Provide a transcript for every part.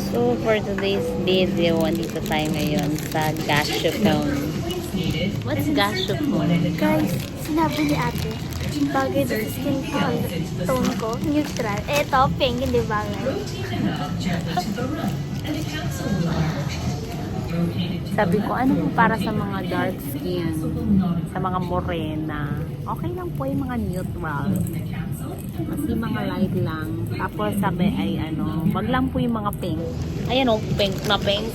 So, for today's video, andito tayo ngayon sa Gashapon. What's Gashapon? Guys, sinabi ni ate, bagay sa skin tone ko, neutral. Eto, pink, hindi bagay. Sabi ko, ano po para sa mga dark skin, sa mga morena, okay lang po yung mga neutral. Kasi mga light lang. Tapos sabi ay wag lang po yung mga pink. Ayan o, pink na pink.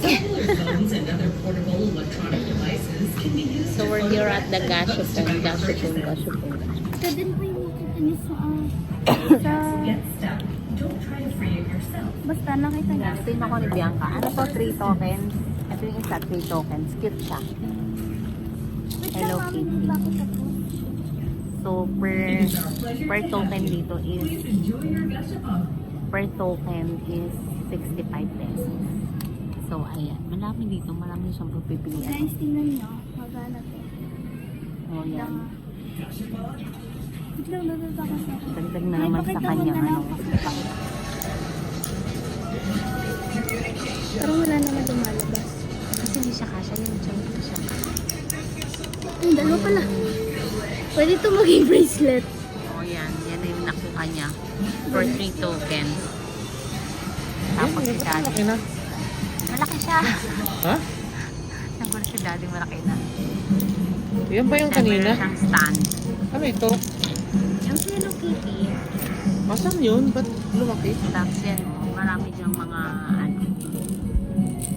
So we're here at the Gashapon. Ito din po yung basta nakita niya. Same ako ni Bianca. Ano to, 3 tokens? Ito yung isa, 3 tokens. Cute siya. Hello Kitty. So, per token dito is 65 pesos. So, ayan. Marami dito. Marami siyang pagpipilian. Guys, tingnan nyo. Magana to. Oh, yan. Biglang natatakot ako. Dagdag na naman sa kanya. Parang wala naman lumalabas. Kasi hindi siya kasha. Yun siya. Yung dalawa pala. Pwede ito maging bracelet. Oh, yan. Yan na yung nakuha niya. For 3 tokens. Tapos si Daddy. Malaki siya. Ha? Nagulat si Daddy, malaki na. Yan ba yung kanina? Meron siyang stand. Ano ito? Yung Hello Kitty. Masan yun? Ba't lumaki? Tapos yan, marami diyang mga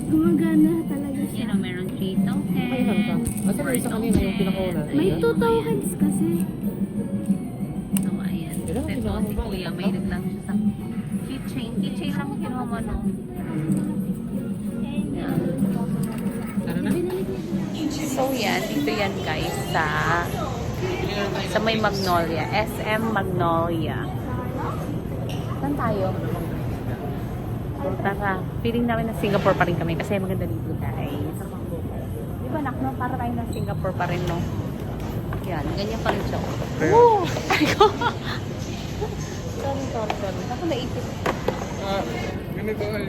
Gumagana talaga siya. Yan o, meron 3 tokens. Ay, lang ka. Masan yung isa kanina yung pinakauna? May 2 tokens kasi. So, ayan. Ilan ang Ito, kinuha mo si ba? Kuya, may lang siya sa keychain. Keychain lang kinuha mo, no? Yan. Ano na? So, yan. Dito yan, guys, sa may Magnolia. SM Magnolia. Saan tayo? So, tara. Feeling namin na Singapore pa rin kami kasi maganda dito, guys. Di ba, no? Para tayo na Singapore pa rin, no? Yan. Ganyan pa rin siya. Oo! Sorry. Ako naisip. Ganito ay